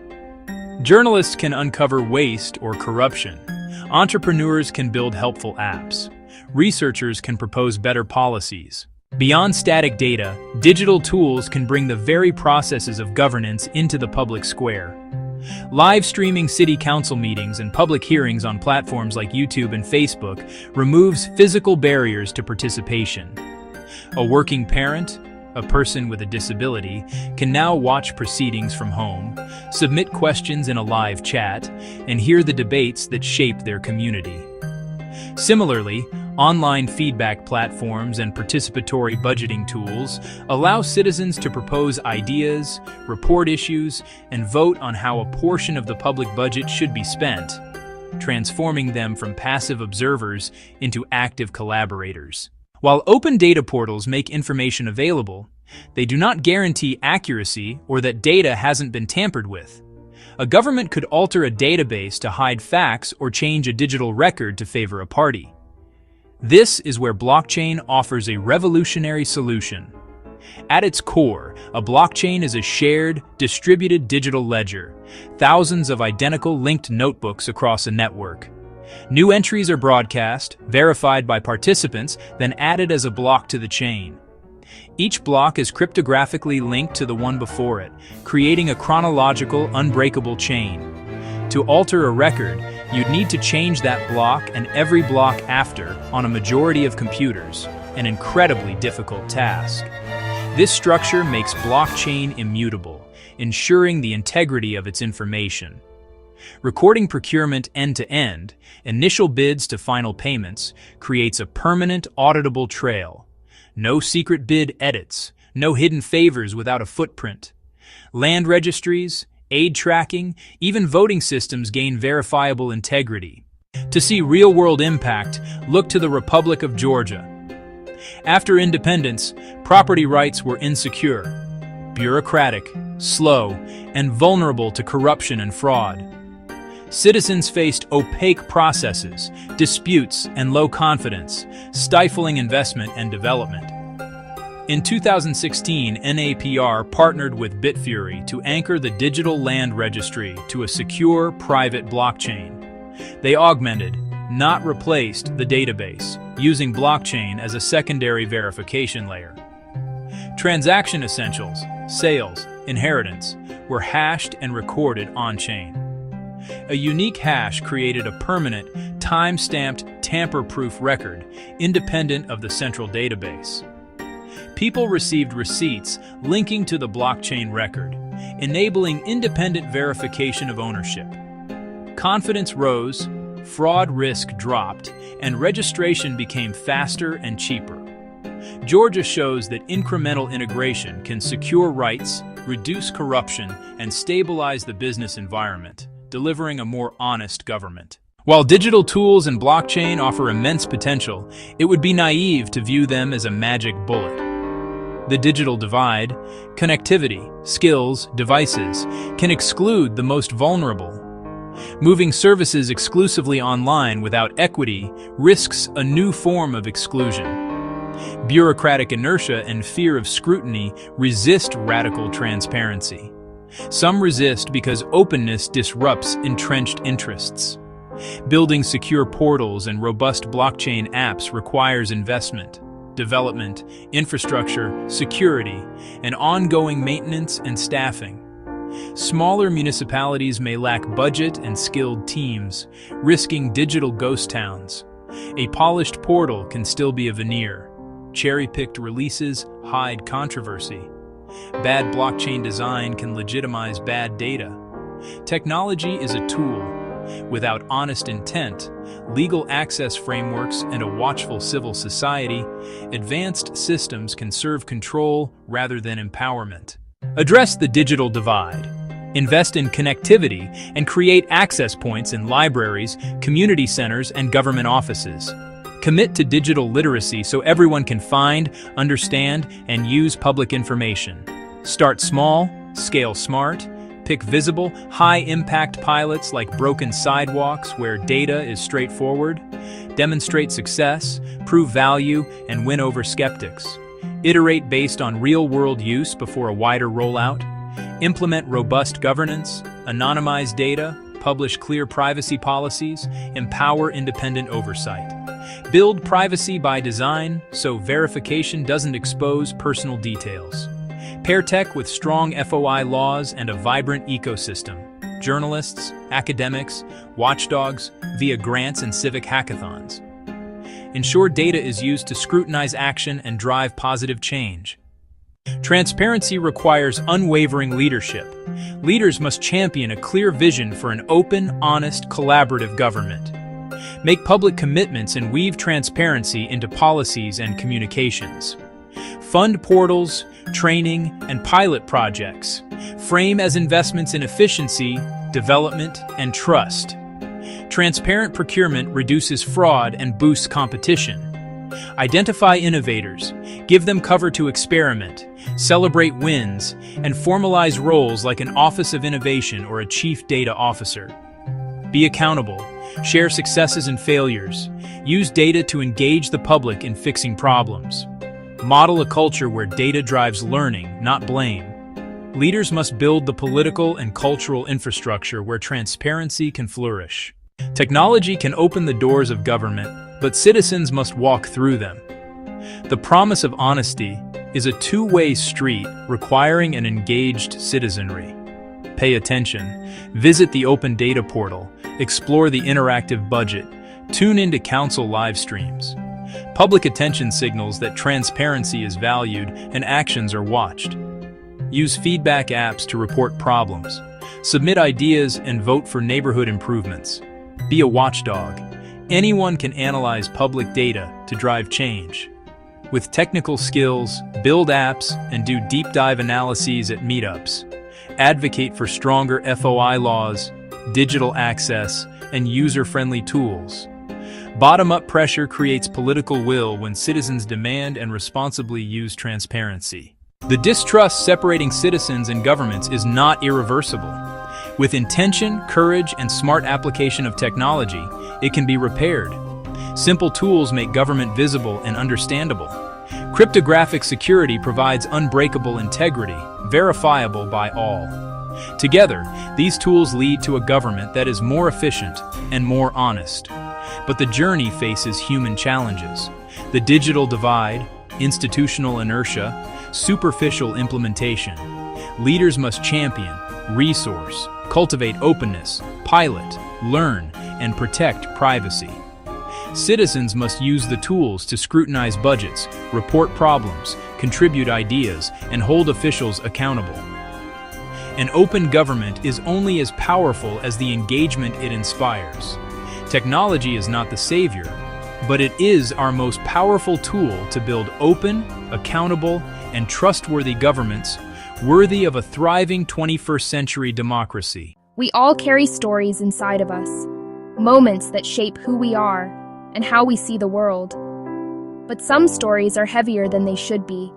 Journalists can uncover waste or corruption. Entrepreneurs can build helpful apps. Researchers can propose better policies. Beyond static data, digital tools can bring the very processes of governance into the public square. Live streaming city council meetings and public hearings on platforms like YouTube and Facebook removes physical barriers to participation. A working parent, a person with a disability, can now watch proceedings from home, submit questions in a live chat, and hear the debates that shape their community. Similarly, online feedback platforms and participatory budgeting tools allow citizens to propose ideas, report issues, and vote on how a portion of the public budget should be spent, transforming them from passive observers into active collaborators. While open data portals make information available, they do not guarantee accuracy or that data hasn't been tampered with. A government could alter a database to hide facts or change a digital record to favor a party. This is where blockchain offers a revolutionary solution. At its core, a blockchain is a shared, distributed digital ledger, thousands of identical linked notebooks across a network. New entries are broadcast, verified by participants, then added as a block to the chain. Each block is cryptographically linked to the one before it, creating a chronological, unbreakable chain. To alter a record, you'd need to change that block and every block after on a majority of computers, an incredibly difficult task. This structure makes blockchain immutable, ensuring the integrity of its information. Recording procurement end-to-end, initial bids to final payments, creates a permanent auditable trail. No secret bid edits, no hidden favors without a footprint. Land registries, aid tracking, even voting systems gain verifiable integrity. To see real-world impact, look to the Republic of Georgia. After independence, property rights were insecure, bureaucratic, slow, and vulnerable to corruption and fraud. Citizens faced opaque processes, disputes, and low confidence, stifling investment and development. In 2016, NAPR partnered with Bitfury to anchor the digital land registry to a secure, private blockchain. They augmented, not replaced, the database, using blockchain as a secondary verification layer. Transaction essentials, sales, inheritance, were hashed and recorded on-chain. A unique hash created a permanent, time-stamped, tamper-proof record, independent of the central database. People received receipts linking to the blockchain record, enabling independent verification of ownership. Confidence rose, fraud risk dropped, and registration became faster and cheaper. Georgia shows that incremental integration can secure rights, reduce corruption, and stabilize the business environment, delivering a more honest government. While digital tools and blockchain offer immense potential, it would be naive to view them as a magic bullet. The digital divide, connectivity, skills, devices, can exclude the most vulnerable. Moving services exclusively online without equity risks a new form of exclusion. Bureaucratic inertia and fear of scrutiny resist radical transparency. Some resist because openness disrupts entrenched interests. Building secure portals and robust blockchain apps requires investment, development, infrastructure, security, and ongoing maintenance and staffing. Smaller municipalities may lack budget and skilled teams, risking digital ghost towns. A polished portal can still be a veneer. Cherry-picked releases hide controversy. Bad blockchain design can legitimize bad data. Technology is a tool. Without honest intent, legal access frameworks, and a watchful civil society, advanced systems can serve control rather than empowerment. Address the digital divide. Invest in connectivity and create access points in libraries, community centers, and government offices. Commit to digital literacy so everyone can find, understand, and use public information. Start small, scale smart, pick visible, high-impact pilots like broken sidewalks where data is straightforward. Demonstrate success, prove value, and win over skeptics. Iterate based on real-world use before a wider rollout. Implement robust governance, anonymize data, publish clear privacy policies, empower independent oversight. Build privacy by design so verification doesn't expose personal details. Pair tech with strong FOI laws and a vibrant ecosystem. Journalists, academics, watchdogs, via grants and civic hackathons. Ensure data is used to scrutinize action and drive positive change. Transparency requires unwavering leadership. Leaders must champion a clear vision for an open, honest, collaborative government. Make public commitments and weave transparency into policies and communications. Fund portals, training, and pilot projects. Frame as investments in efficiency, development, and trust. Transparent procurement reduces fraud and boosts competition. Identify innovators, give them cover to experiment, celebrate wins, and formalize roles like an Office of Innovation or a Chief Data Officer. Be accountable, share successes and failures, use data to engage the public in fixing problems. Model a culture where data drives learning, not blame. Leaders must build the political and cultural infrastructure where transparency can flourish. Technology can open the doors of government, but citizens must walk through them. The promise of honesty is a two-way street requiring an engaged citizenry. Pay attention, visit the Open Data Portal, explore the interactive budget, tune into council live streams. Public attention signals that transparency is valued and actions are watched. Use feedback apps to report problems. Submit ideas and vote for neighborhood improvements. Be a watchdog. Anyone can analyze public data to drive change. With technical skills, build apps, and do deep dive analyses at meetups. advocate for stronger FOI laws, digital access, and user-friendly tools. Bottom-up pressure creates political will when citizens demand and responsibly use transparency. The distrust separating citizens and governments is not irreversible. With intention, courage, and smart application of technology, it can be repaired. Simple tools make government visible and understandable. Cryptographic security provides unbreakable integrity, verifiable by all. Together, these tools lead to a government that is more efficient and more honest. But the journey faces human challenges. The digital divide, institutional inertia, superficial implementation. Leaders must champion, resource, cultivate openness, pilot, learn, and protect privacy. Citizens must use the tools to scrutinize budgets, report problems, contribute ideas, and hold officials accountable. An open government is only as powerful as the engagement it inspires. Technology is not the savior, but it is our most powerful tool to build open, accountable, and trustworthy governments worthy of a thriving 21st century democracy. We all carry stories inside of us, moments that shape who we are and how we see the world. But some stories are heavier than they should be,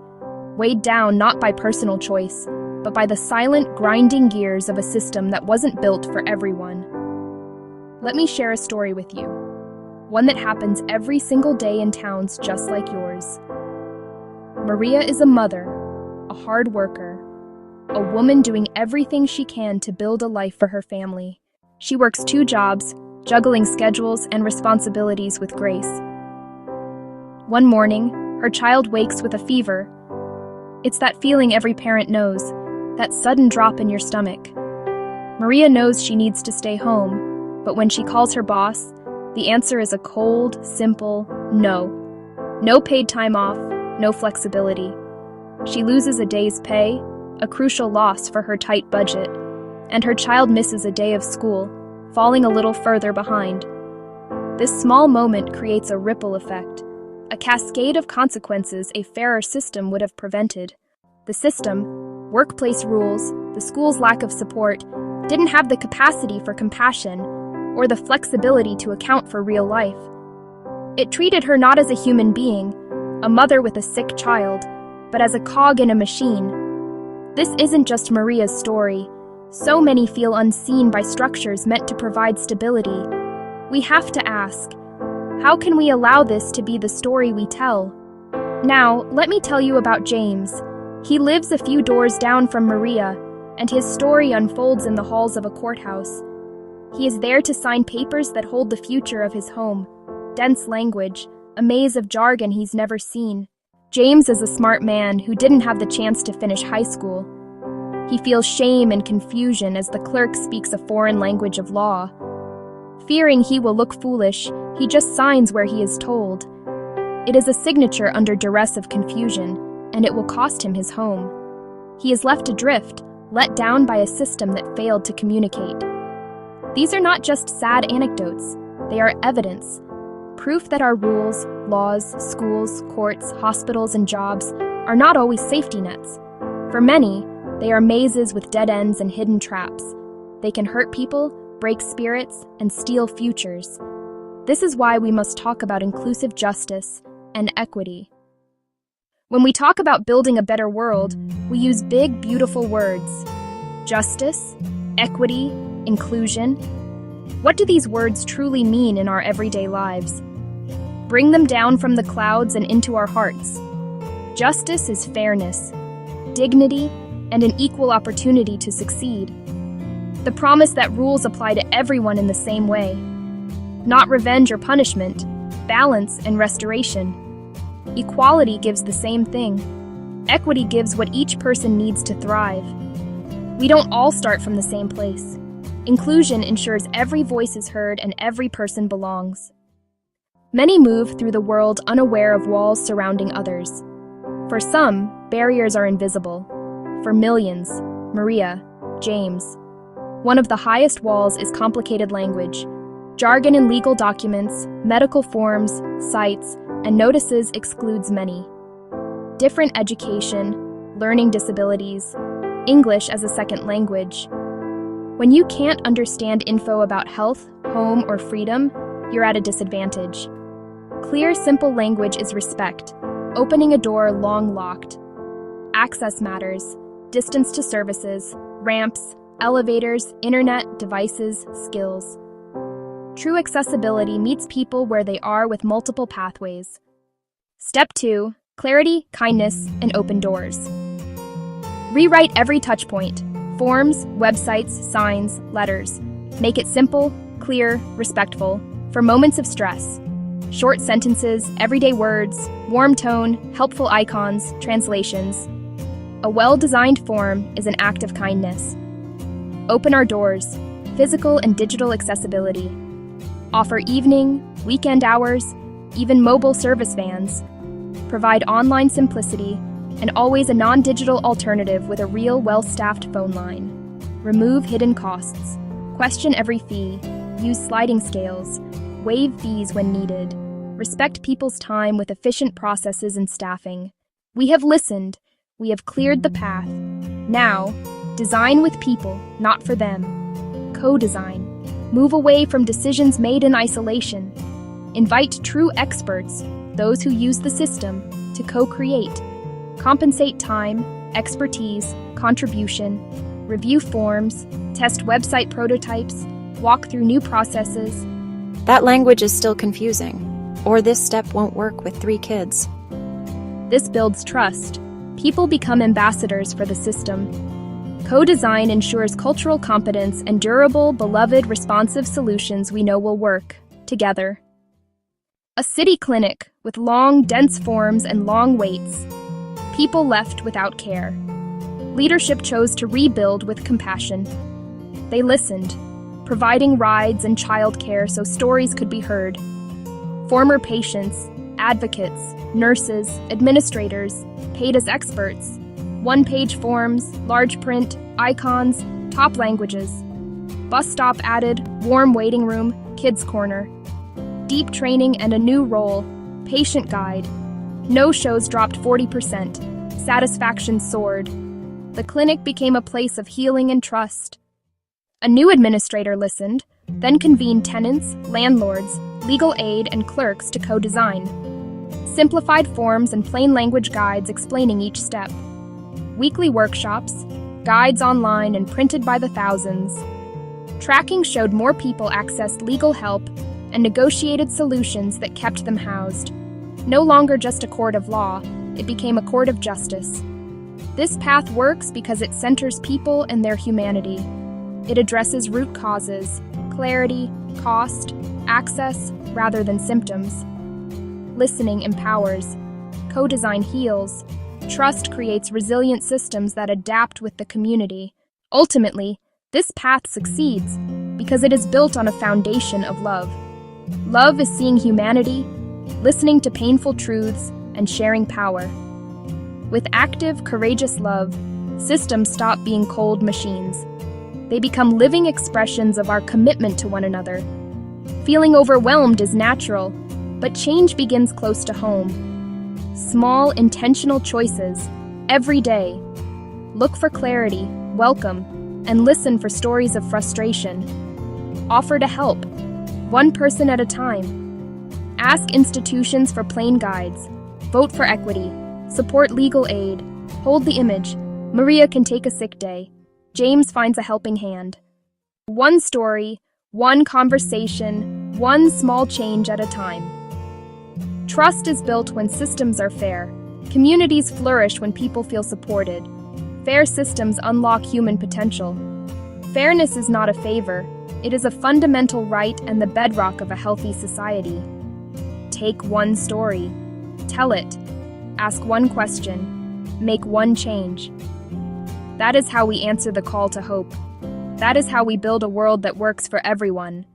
weighed down not by personal choice, but by the silent, grinding gears of a system that wasn't built for everyone. Let me share a story with you, one that happens every single day in towns just like yours. Maria is a mother, a hard worker, a woman doing everything she can to build a life for her family. She works 2 jobs, juggling schedules and responsibilities with grace. One morning, her child wakes with a fever. It's that feeling every parent knows, that sudden drop in your stomach. Maria knows she needs to stay home, but when she calls her boss, the answer is a cold, simple no. No paid time off, no flexibility. She loses a day's pay, a crucial loss for her tight budget, and her child misses a day of school, falling a little further behind. This small moment creates a ripple effect, a cascade of consequences a fairer system would have prevented. The system, workplace rules, the school's lack of support, didn't have the capacity for compassion or the flexibility to account for real life. It treated her not as a human being, a mother with a sick child, but as a cog in a machine. This isn't just Maria's story. So many feel unseen by structures meant to provide stability. We have to ask, how can we allow this to be the story we tell? Now, let me tell you about James. He lives a few doors down from Maria, and his story unfolds in the halls of a courthouse. He is there to sign papers that hold the future of his home. Dense language, a maze of jargon he's never seen. James is a smart man who didn't have the chance to finish high school. He feels shame and confusion as the clerk speaks a foreign language of law. Fearing he will look foolish, he just signs where he is told. It is a signature under duress of confusion, and it will cost him his home. He is left adrift, let down by a system that failed to communicate. These are not just sad anecdotes, they are evidence. Proof that our rules, laws, schools, courts, hospitals, and jobs are not always safety nets. For many, they are mazes with dead ends and hidden traps. They can hurt people, break spirits, and steal futures. This is why we must talk about inclusive justice and equity. When we talk about building a better world, we use big, beautiful words. Justice, equity, inclusion. What do these words truly mean in our everyday lives? Bring them down from the clouds and into our hearts. Justice is fairness, dignity, and an equal opportunity to succeed. The promise that rules apply to everyone in the same way. Not revenge or punishment, balance and restoration. Equality gives the same thing. Equity gives what each person needs to thrive. We don't all start from the same place. Inclusion ensures every voice is heard and every person belongs. Many move through the world unaware of walls surrounding others. For some, barriers are invisible. For millions, Maria, James. One of the highest walls is complicated language. Jargon in legal documents, medical forms, sites, and notices excludes many. Different education, learning disabilities, English as a second language. When you can't understand info about health, home, or freedom, you're at a disadvantage. Clear, simple language is respect, opening a door long locked. Access matters, distance to services, ramps, elevators, internet, devices, skills. True accessibility meets people where they are with multiple pathways. Step 2. Clarity, kindness, and open doors. Rewrite every touchpoint: forms, websites, signs, letters. Make it simple, clear, respectful, for moments of stress. Short sentences, everyday words, warm tone, helpful icons, translations. A well-designed form is an act of kindness. Open our doors, physical and digital accessibility. Offer evening, weekend hours, even mobile service vans. Provide online simplicity, and always a non-digital alternative with a real, well-staffed phone line. Remove hidden costs. Question every fee. Use sliding scales. Waive fees when needed. Respect people's time with efficient processes and staffing. We have listened. We have cleared the path. Now, design with people, not for them. Co-design. Move away from decisions made in isolation. Invite true experts, those who use the system, to co-create. Compensate time, expertise, contribution. Review forms, test website prototypes, walk through new processes. That language is still confusing, or this step won't work with 3 kids. This builds trust. People become ambassadors for the system. Co-design ensures cultural competence and durable, beloved, responsive solutions we know will work, together. A city clinic with long, dense forms and long waits. People left without care. Leadership chose to rebuild with compassion. They listened, providing rides and childcare so stories could be heard. Former patients, advocates, nurses, administrators, paid as experts. One-page forms, large print, icons, top languages. Bus stop added, warm waiting room, kids' corner. Deep training and a new role, patient guide. No-shows dropped 40%. Satisfaction soared. The clinic became a place of healing and trust. A new administrator listened, then convened tenants, landlords, legal aid, and clerks to co-design. Simplified forms and plain language guides explaining each step. Weekly workshops, guides online and printed by the thousands. Tracking showed more people accessed legal help and negotiated solutions that kept them housed. No longer just a court of law, it became a court of justice. This path works because it centers people and their humanity. It addresses root causes, clarity, cost, access, rather than symptoms. Listening empowers. Co-design heals. Trust creates resilient systems that adapt with the community. Ultimately, this path succeeds because it is built on a foundation of love. Love is seeing humanity, listening to painful truths, and sharing power. With active, courageous love, systems stop being cold machines. They become living expressions of our commitment to one another. Feeling overwhelmed is natural, but change begins close to home. Small, intentional choices, every day. Look for clarity, welcome, and listen for stories of frustration. Offer to help, one person at a time. Ask institutions for plain guides. Vote for equity. Support legal aid. Hold the image. Maria can take a sick day. James finds a helping hand. One story, one conversation, one small change at a time. Trust is built when systems are fair. Communities flourish when people feel supported. Fair systems unlock human potential. Fairness is not a favor. It is a fundamental right and the bedrock of a healthy society. Take one story. Tell it. Ask one question. Make one change. That is how we answer the call to hope. That is how we build a world that works for everyone.